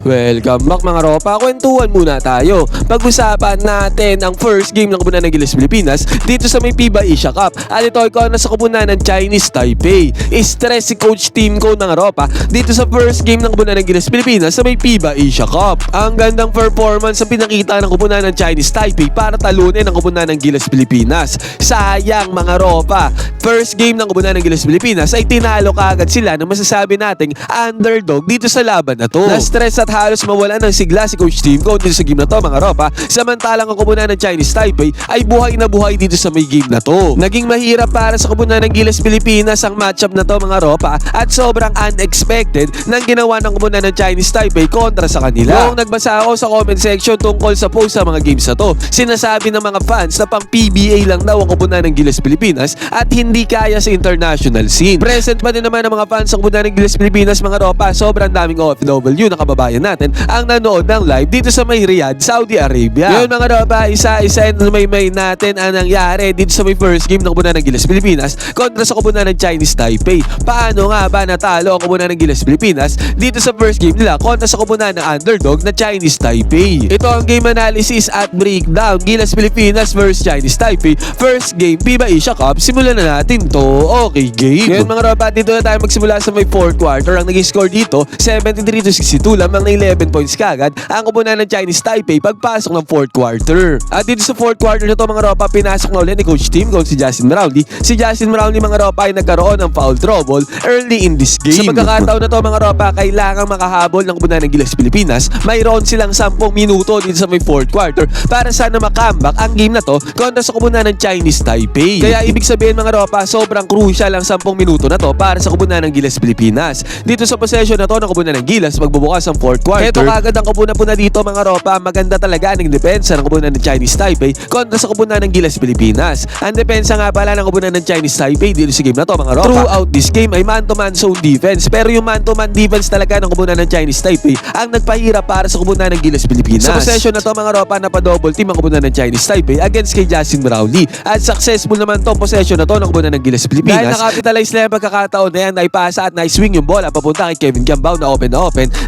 Welcome back mga ropa, kwentuhan muna tayo. Pag-usapan natin ang first game ng Koponan ng Gilas Pilipinas dito sa may FIBA Asia Cup. At ito ay na sa Koponan ng Chinese Taipei. Stress si Coach Team Cone ng ropa dito sa first game ng Koponan ng Gilas Pilipinas sa may FIBA Asia Cup. Ang gandang performance ang pinakita ng Koponan ng Chinese Taipei para talunin ang Koponan ng Gilas Pilipinas. Sayang mga ropa, first game ng Koponan ng Gilas Pilipinas ay tinalo kaagad sila na masasabi nating underdog dito sa laban na to. Na-stress at halos mawalan ng sigla si Coach Team Cone dito sa game na to mga ropa, samantalang ang Koponan ng Chinese Taipei ay buhay na buhay dito sa may game na to. Naging mahirap para sa Koponan ng Gilas Pilipinas ang matchup na to mga ropa at sobrang unexpected nang ginawa ng Koponan ng Chinese Taipei kontra sa kanila. Noong nagbasa ako sa comment section tungkol sa post sa mga games na to, sinasabi ng mga fans na pang PBA lang daw ang Koponan ng Gilas Pilipinas at hindi kaya sa international scene. Present pa din naman ang mga fans ng Koponan ng Gilas Pilipinas mga ropa, sobrang daming OFW na kababayan natin ang nanood ng live dito sa may Riyadh, Saudi Arabia. Yun mga ropa, isa-isa may natin ang nangyari dito sa may first game ng Koponan ng Gilas Pilipinas kontra sa Koponan ng Chinese Taipei. Paano nga ba natalo ang Koponan ng Gilas Pilipinas dito sa first game nila kontra sa Koponan ng underdog na Chinese Taipei? Ito ang game analysis at breakdown. Gilas Pilipinas vs Chinese Taipei, first game FIBA Asia Cup. Simulan na natin to. Okay, game. Ngayon mga ropa, dito na tayo magsimula sa may fourth quarter. Ang naging score dito 73-62, lamang na 11 points kagad ang Koponan ng Chinese Taipei pagpasok ng fourth quarter. At dito sa fourth quarter na to mga ropa, pinasok na ulit ni Coach Team Cone si Justin Brownlee. Si Justin Brownlee mga ropa ay nagkaroon ng foul trouble early in this game. Sa pagkakataon na to mga ropa, kailangang makahabol ng Koponan ng Gilas Pilipinas. Mayroon silang 10 minuto dito sa may fourth quarter para sana makambak ang game na to kontra sa Koponan ng Chinese Taipei. Kaya ibig sabihin mga ropa, sobrang crucial ang 10 minuto na to para sa Koponan ng Gilas Pilipinas. Dito sa possession na to ng Koponan ng Gilas magbubukas ang fourth quarter. Ito kagad ang kapuna-puna dito mga ropa, maganda talaga ang depensa ng Koponan ng Chinese Taipei kontra sa Koponan ng Gilas Pilipinas. Ang depensa nga pala ng Koponan ng Chinese Taipei dito sa game na to mga ropa, throughout this game ay man-to-man zone defense, pero yung man-to-man defense talaga ng Koponan ng Chinese Taipei ang nagpahirap para sa Koponan ng Gilas Pilipinas. Sa possession na to mga ropa, napadouble team ang Koponan ng Chinese Taipei against kay Justin Brownlee at successful naman tong possession na to ng Koponan ng Gilas Pilipinas. Dahil nakapitalize na yung pagkakataon na yan, naipasa at na-swing yung bola papunta kay Kevin Gambao na open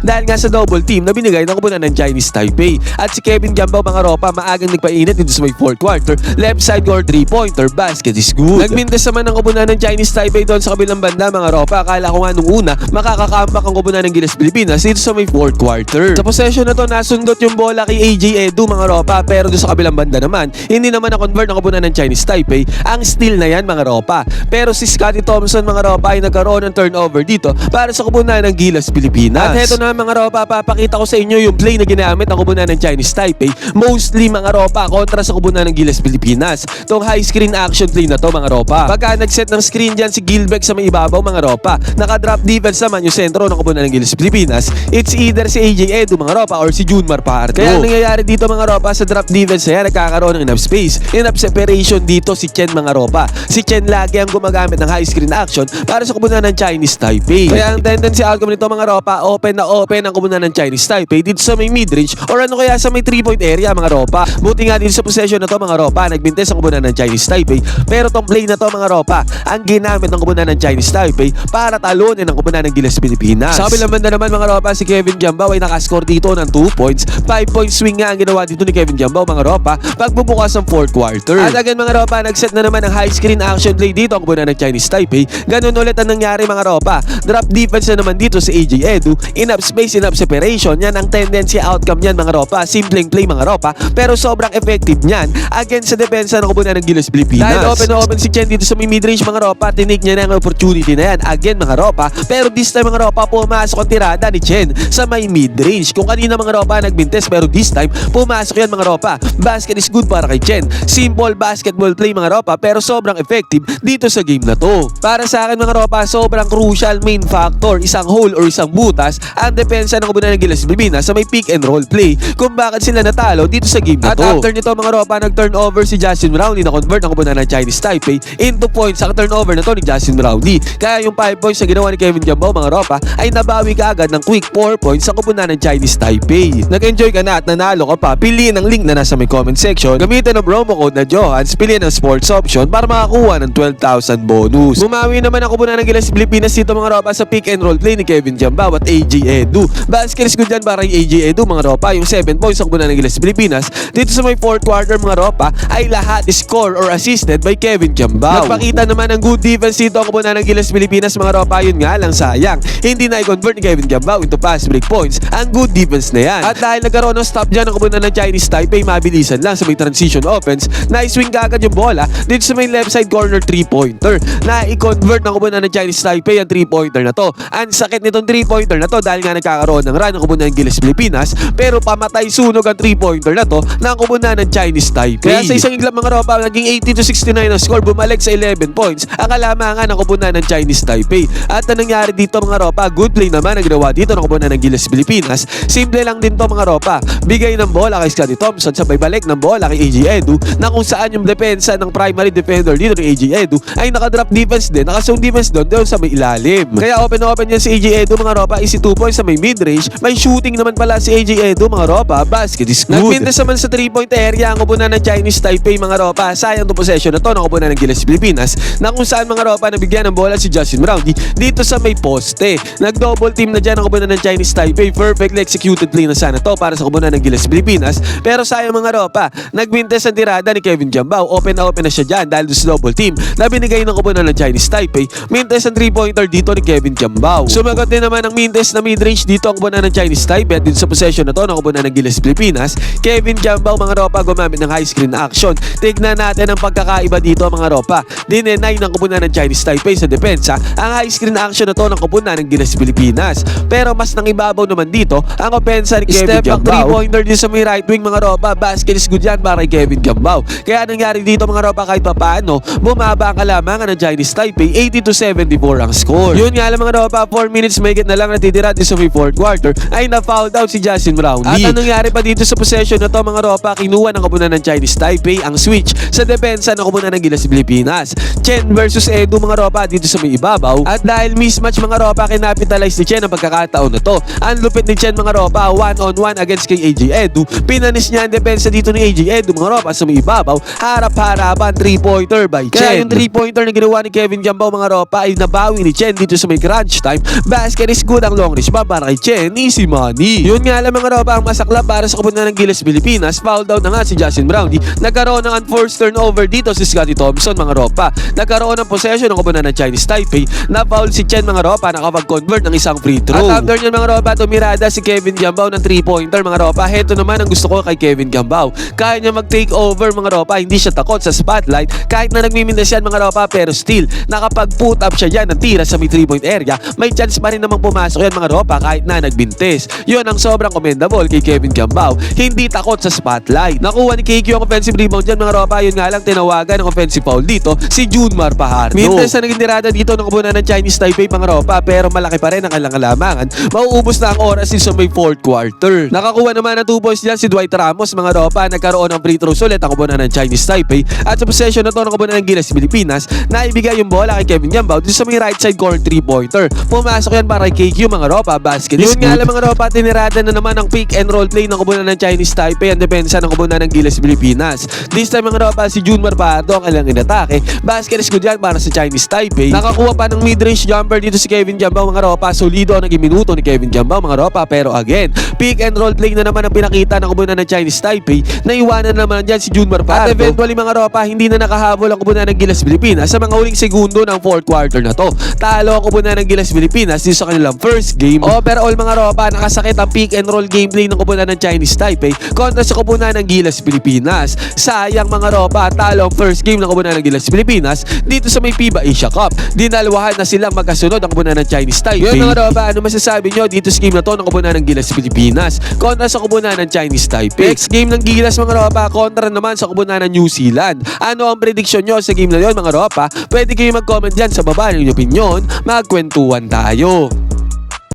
dahil nga sa double team na binigay ng Koponan ng Chinese Taipei. At si Kevin Gambao mga ropa, maagang nagpainit dito sa may fourth quarter, left side or 3-pointer, basket is good. Nagmintes naman ng Koponan ng Chinese Taipei doon sa kabilang banda mga ropa. Akala ko nga nung una makakakambak ang Koponan ng Gilas Pilipinas dito sa may fourth quarter. Sa possession na to, nasundot yung bola kay AJ Edu mga ropa, pero doon sa kabilang banda naman hindi naman na-convert ng Koponan ng Chinese Taipei ang steal na yan mga ropa. Pero si Scotty Thompson mga ropa ay nagkaroon ng turnover dito para sa Koponan ng Gilas Pilipinas. At heto na mga ropa, papakita ko sa inyo yung play na ginamit ng Koponan ng Chinese Taipei, mostly mga ropa kontra sa Koponan ng Gilas Pilipinas. Tong high screen action play na to mga ropa, pagka nag-set ng screen dyan si Gilbeck sa may ibabaw mga ropa, naka-drop defense naman yung sentro ng Koponan ng Gilas Pilipinas. It's either si AJ Edu mga ropa or si Junmar Pardo. Kaya ang nangyayari dito mga ropa, sa drop defense na yan, nagkakaroon ng enough space, enough separation dito si Chen mga ropa. Si Chen lagi ang gumagamit ng high screen action para sa Koponan ng Chinese Taipei. Kaya ang tendency outcome nito mga ropa, open na open ang Koponan ng Chinese Taipei dito sa may mid-range or ano kaya sa may 3-point area mga ropa. Buti nga dito sa possession na to mga ropa, nagbintes ang Koponan ng Chinese Taipei, pero tong play na to mga ropa, ang ginamit ng Koponan ng Chinese Taipei para talunin ang Koponan ng Gilas Pilipinas. Sa kabilang banda naman mga ropa, si Kevin Gambao ay nakascore dito ng 2 points. 5-point swing nga ang ginawa dito ni Kevin Gambao mga ropa pagbubukas ng fourth quarter. At again mga ropa, nag-set na naman ng high screen action play dito ang Koponan ng Chinese Taipei. Ganun ulit ang nangyari mga ropa, drop defense na naman dito si AJ Edu, enough space, enough separation. Yan ang tendency outcome niyan mga ropa, simpleng play mga ropa, pero sobrang effective niyan against sa depensa ng Koponan ng Gilas Pilipinas. Dahil open na open si Chen dito sa may mid-range mga ropa, tinig niya na ang opportunity na yan again mga ropa, pero this time mga ropa, pumasok ang tirada ni Chen sa may mid-range. Kung kanina mga ropa nagbintes, pero this time pumasok yan mga ropa, basket is good para kay Chen. Simple basketball play mga ropa, pero sobrang effective dito sa game na to. Para sa akin mga ropa, sobrang crucial main factor, isang hole or isang butas ang depensa ng Koponan ng Gilas Pilipinas sa may pick and roll play kung bakit sila natalo dito sa game na to. At after nito mga ropa, nag-turnover si Justin Brownlee, na-convert ang Koponan ng Chinese Taipei into points sa turnover na to ni Justin Brownlee. Kaya yung 5 points na ginawa ni Kevin Gambao mga ropa ay nabawi kaagad ng quick 4 points sa Koponan ng Chinese Taipei. Nag-enjoy ka na at nanalo ka pa, piliin ang link na nasa may comment section, gamitin ang promo code na Johans, piliin ang sports option para makakuha ng 12,000 bonus. Bumawi naman ang Koponan ng Gilas Pilipinas dito mga ropa sa pick and roll play ni Kevin Gambao at AJ Edu. Baskets ko dyan para kay AJ Edu mga ropa. Yung 7 points ang kupunan ng Gilas Pilipinas dito sa may 4th quarter mga ropa ay lahat score or assisted by Kevin Kiambao. Nagpakita naman ng good defense dito ang kupunan ng Gilas Pilipinas mga ropa. Yun nga lang sayang, hindi na i-convert ni Kevin Kiambao into fast break points ang good defense na yan. At dahil nagkaroon ng stop dyan ang kupunan ng Chinese Taipei, mabilisan lang sa may transition offense na i-swing kagad yung bola dito sa may left side corner 3-pointer na i-convert ng kupunan ng Chinese Taipei ang 3-pointer na to. Ang sakit nitong 3-pointer na to dahil nga nagkakaroon ng run ng kupunan ng Gilas Pilipinas, pero pamatay sunog ang 3-pointer na to ng kupunan ng Chinese Taipei. Kaya sa isang iglap mga ropa, naging 80-69 ang score, bumalik sa 11 points ang kalamangan ng kupunan ng Chinese Taipei. At ang nangyari dito mga ropa, good play naman ang ginawa dito ng kupunan ng Gilas Pilipinas. Simple lang din to mga ropa, bigay ng bola kay Scottie Thompson, sabay balik ng bola kay AJ Edu, na kung saan yung depensa ng primary defender dito ni AJ Edu ay nakadrop defense din, nakasong defense doon sa may ilalim. Kaya open yan si AJ Edu mga ropa, easy 2 points sa may mid-range. May shooting naman pala si AJ Edu mga ropa, basket is good. Nagpintas naman sa 3-point area ang kupunan ng Chinese Taipei mga ropa. Sayang to possession na to ng kupunan ng Gilas Pilipinas, na kung saan mga ropa nabigyan ng bola si Justin Brownlee dito sa may poste. Nag-double team na dyan ang kupunan ng Chinese Taipei. Perfectly executed play na sana to para sa kupunan ng Gilas Pilipinas, pero sayang mga ropa, nagmintes ang tirada ni Kevin Kiambao. Open na siya dyan dahil sa double team na binigay ng kupunan ng Chinese Taipei. Mintes ang 3-pointer dito ni Kevin Kiambao. Sumagot din naman ang mintes na mid-range dito ang kupunan ng Chinese Taipei at dito sa possession na to ng kupunan ng Gilas Pilipinas. Kevin Kiambao mga ropa gumamit ng high screen action. Tignan natin ang pagkakaiba dito mga ropa. Dinenay ng kupunan ng Chinese Taipei sa depensa ang high screen action na to ng kupunan ng Gilas Pilipinas. Pero mas nangibabaw naman dito ang opensa ni Kevin Kiambao. 3-pointer din sa may right wing mga ropa. Basket is good yan para kay Kevin Kiambao. Kaya nangyari dito mga ropa, kahit papaano bumaba ang kalamangan ng Chinese Taipei, 80-74 ang score. Yun nga lang mga ropa, 4 minutes mahigit na lang natitira dito sa may 4th quarter ay na-foul out si Justin Brownlee. At anong nangyari pa dito sa possession na to mga ropa, kinuha ng kupunan ng Chinese Taipei ang switch sa depensa ng kupunan ng Gilas Pilipinas. Chen versus Edu mga ropa dito sa may ibabaw, at dahil mismatch mga ropa, kinapitalize ni Chen ang pagkakataon na to. Ang lupit ni Chen mga ropa, 1-on-1 against kay AJ Edu. Pinanis niya ang depensa dito ni AJ Edu mga ropa sa may ibabaw, harap-harapan 3-pointer by Chen. Kaya yung 3-pointer na ginawa ni Kevin Kiambao mga ropa ay nabawi ni Chen dito sa may crunch time. Basket is good ang long range ba para kay Chen, easy money. Yun nga lang mga ropa, ang masaklap para sa kupunan ng Gilas Pilipinas, foul down na nga si Justin Brownlee. Nagkaroon ng unforced turnover dito si Scottie Thompson mga ropa. Nagkaroon ng possession ng kupunan ng Chinese Taipei, na foul si Chen mga ropa, nakapag-convert ng isang free throw. At after nyan mga ropa, tumirada si Kevin Kiambao ng 3-pointer mga ropa. Heto naman ang gusto ko kay Kevin Kiambao. Kaya niya mag-take over mga ropa, hindi siya takot sa spotlight kahit na nagmimindas yan mga ropa, pero still nakapag-put up siya dyan ng tira sa may 3-point area. May chance pa rin namang pumasok yan mga ropa kahit na nagbintes. Yun ang sobrang commendable kay Kevin Kiambao, hindi takot sa spotlight. Nakuha ni KQ ang offensive rebound dyan mga ropa. Yun nga lang, tinawagan ng offensive foul dito si Junmar Fajardo. Mintes na naging tirada dito ng kupunan ng Chinese Taipei mga ropa, pero malaki pa rin ang kailang kalamangan. Mauubos na ang oras din sa may 4th quarter. Nakakuha naman ng 2 points dyan si Dwight Ramos mga ropa. Nagkaroon ng free throws ulit ang kupunan ng Chinese Taipei, at sa possession na to ng kupunan ng Gilas Pilipinas, naibigay yung bola kay Kevin Kiambao dito sa may right side corner 3-pointer. Pumasok yan para kay KQ mga ropa, basket is good. Yun nga lang mga ropa, tinirada na naman ang pick and roll play ng kupunan ng Chinese Taipei ang depensa ng kupunan ng Gilas Pilipinas. This time mga ropa, si Junmar Fajardo ang ilang inatake. Basket is good yan para sa Chinese Taipei. Nakakuha pa ng mid-range jumper dito si Kevin Kiambao mga ropa. Solido ang naging minuto ni Kevin Kiambao mga ropa, pero again, pick and roll play na naman ang pinakita ng kupunan ng Chinese Taipei. Naiwanan naman dyan si Junmar Fajardo. At eventually mga ropa, hindi na nakahabol ang kupunan ng Gilas Pilipinas sa mga huling segundo ng 4th quarter na to. Talo ang kupunan ng Gilas Pilipinas dito sa kanilang first game. Overall mga ropa, nakasakit ang pick and roll gameplay ng kupunan ng Chinese Taipei kontra sa kupunan ng Gilas Pilipinas. Sayang mga ropa, talo ang first game ng kupunan ng Gilas Pilipinas dito sa may FIBA Asia Cup. Dinalwahan na silang magkasunod ang kupunan ng Chinese Taipei. Yun mga ropa, ano masasabi nyo dito sa game na to ng kupunan ng Gilas Pilipinas kontra sa kupunan ng Chinese Taipei? Next game ng Gilas mga ropa, kontra naman sa kupunan ng New Zealand. Ano ang prediction nyo sa game na yun mga ropa? Pwede kayo mag-comment dyan sa baba ng inyong opinion. Magkwentuhan tayo.